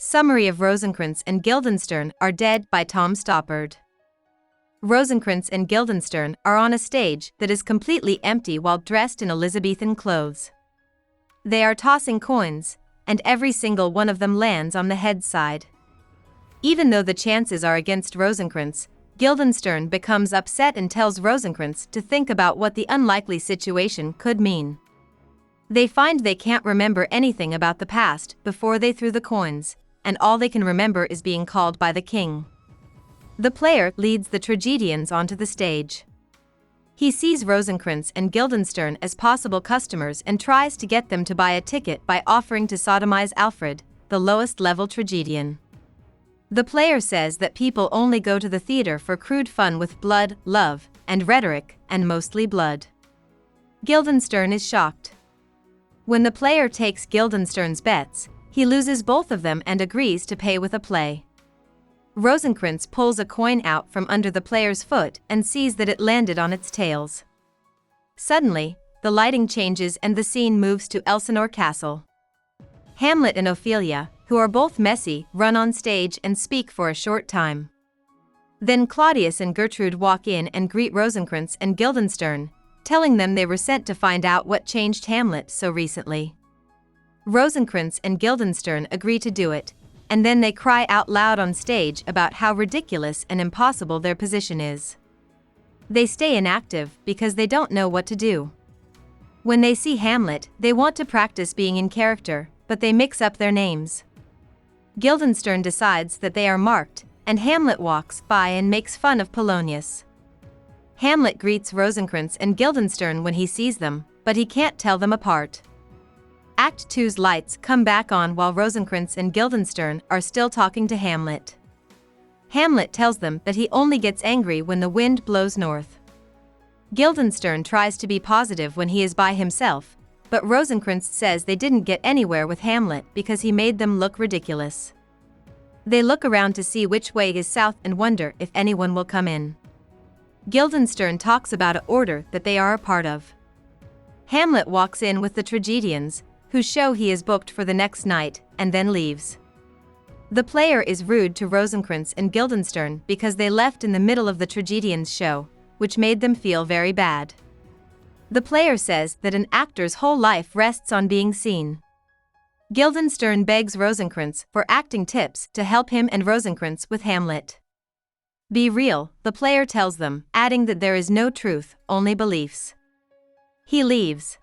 Summary of Rosencrantz and Guildenstern Are Dead by Tom Stoppard. Rosencrantz and Guildenstern are on a stage that is completely empty while dressed in Elizabethan clothes. They are tossing coins, and every single one of them lands on the head side. Even though the chances are against Rosencrantz, Guildenstern becomes upset and tells Rosencrantz to think about what the unlikely situation could mean. They find they can't remember anything about the past before they threw the coins, and all they can remember is being called by the king. The player leads the tragedians onto the stage. He sees Rosencrantz and Guildenstern as possible customers and tries to get them to buy a ticket by offering to sodomize Alfred, the lowest level tragedian. The player says that people only go to the theater for crude fun with blood, love, and rhetoric, and mostly blood. Guildenstern is shocked. When the player takes Guildenstern's bets, he loses both of them and agrees to pay with a play. Rosencrantz pulls a coin out from under the player's foot and sees that it landed on its tails. Suddenly, the lighting changes and the scene moves to Elsinore Castle. Hamlet and Ophelia, who are both messy, run on stage and speak for a short time. Then Claudius and Gertrude walk in and greet Rosencrantz and Guildenstern, telling them they were sent to find out what changed Hamlet so recently. Rosencrantz and Guildenstern agree to do it, and then they cry out loud on stage about how ridiculous and impossible their position is. They stay inactive because they don't know what to do. When they see Hamlet, they want to practice being in character, but they mix up their names. Guildenstern decides that they are marked, and Hamlet walks by and makes fun of Polonius. Hamlet greets Rosencrantz and Guildenstern when he sees them, but he can't tell them apart. Act 2's lights come back on while Rosencrantz and Guildenstern are still talking to Hamlet. Hamlet tells them that he only gets angry when the wind blows north. Guildenstern tries to be positive when he is by himself, but Rosencrantz says they didn't get anywhere with Hamlet because he made them look ridiculous. They look around to see which way is south and wonder if anyone will come in. Guildenstern talks about an order that they are a part of. Hamlet walks in with the tragedians, who show he is booked for the next night, and then leaves. The player is rude to Rosencrantz and Guildenstern because they left in the middle of the tragedians' show, which made them feel very bad. The player says that an actor's whole life rests on being seen. Guildenstern begs Rosencrantz for acting tips to help him and Rosencrantz with Hamlet. Be real, the player tells them, adding that there is no truth, only beliefs. He leaves.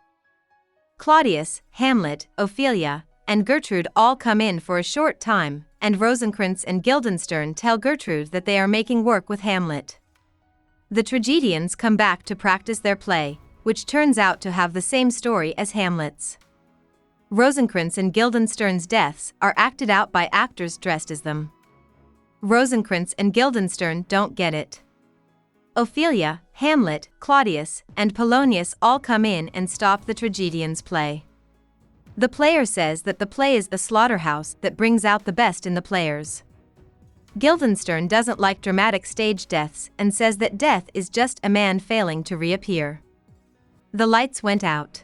Claudius, Hamlet, Ophelia, and Gertrude all come in for a short time, and Rosencrantz and Guildenstern tell Gertrude that they are making work with Hamlet. The tragedians come back to practice their play, which turns out to have the same story as Hamlet's. Rosencrantz and Guildenstern's deaths are acted out by actors dressed as them. Rosencrantz and Guildenstern don't get it. Ophelia, Hamlet, Claudius, and Polonius all come in and stop the tragedians' play. The player says that the play is a slaughterhouse that brings out the best in the players. Guildenstern doesn't like dramatic stage deaths and says that death is just a man failing to reappear. The lights went out.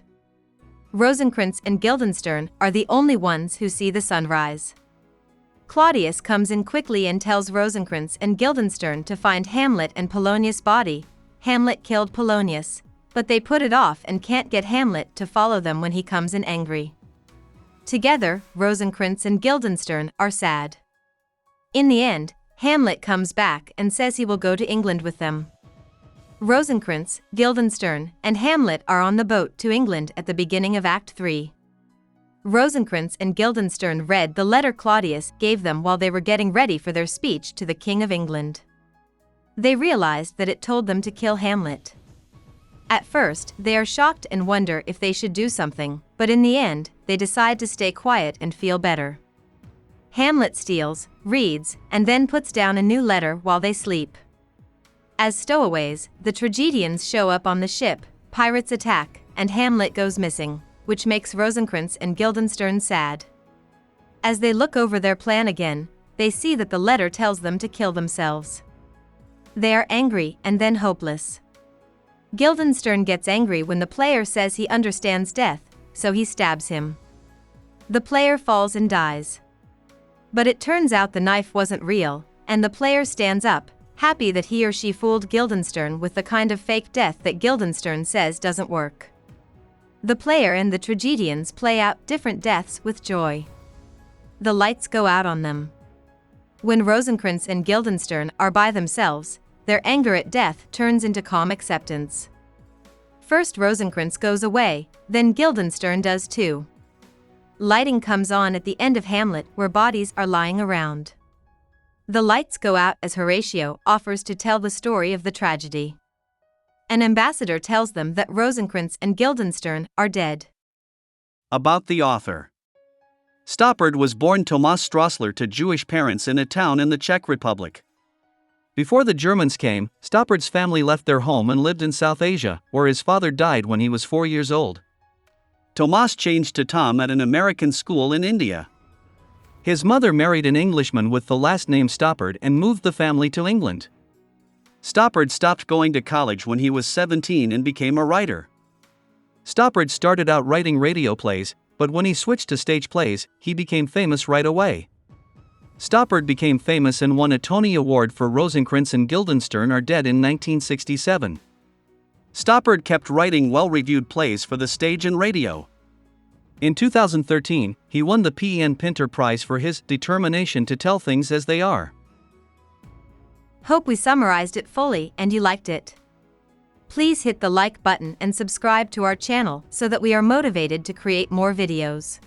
Rosencrantz and Guildenstern are the only ones who see the sunrise. Claudius comes in quickly and tells Rosencrantz and Guildenstern to find Hamlet and Polonius' body. Hamlet killed Polonius, but they put it off and can't get Hamlet to follow them when he comes in angry. Together, Rosencrantz and Guildenstern are sad. In the end, Hamlet comes back and says he will go to England with them. Rosencrantz, Guildenstern, and Hamlet are on the boat to England at the beginning of Act 3. Rosencrantz and Guildenstern read the letter Claudius gave them while they were getting ready for their speech to the King of England. They realized that it told them to kill Hamlet. At first, they are shocked and wonder if they should do something, but in the end, they decide to stay quiet and feel better. Hamlet steals, reads, and then puts down a new letter while they sleep. As stowaways, the tragedians show up on the ship, pirates attack, and Hamlet goes missing, which makes Rosencrantz and Guildenstern sad. As they look over their plan again, they see that the letter tells them to kill themselves. They are angry and then hopeless. Guildenstern gets angry when the player says he understands death, so he stabs him. The player falls and dies. But it turns out the knife wasn't real, and the player stands up, happy that he or she fooled Guildenstern with the kind of fake death that Guildenstern says doesn't work. The player and the tragedians play out different deaths with joy. The lights go out on them. When Rosencrantz and Guildenstern are by themselves, their anger at death turns into calm acceptance. First Rosencrantz goes away, then Guildenstern does too. Lighting comes on at the end of Hamlet where bodies are lying around. The lights go out as Horatio offers to tell the story of the tragedy. An ambassador tells them that Rosencrantz and Guildenstern are dead. About the author. Stoppard was born Tomas Strosler to Jewish parents in a town in the Czech Republic. Before the Germans came, Stoppard's family left their home and lived in South Asia, where his father died when he was 4 years old. Tomas changed to Tom at an American school in India. His mother married an Englishman with the last name Stoppard and moved the family to England. Stoppard stopped going to college when he was 17 and became a writer. Stoppard started out writing radio plays, but when he switched to stage plays, he became famous right away. Stoppard became famous and won a Tony Award for Rosencrantz and Guildenstern Are Dead in 1967. Stoppard kept writing well-reviewed plays for the stage and radio. In 2013, he won the P.N. Pinter Prize for his determination to tell things as they are. Hope we summarized it fully and you liked it. Please hit the like button and subscribe to our channel so that we are motivated to create more videos.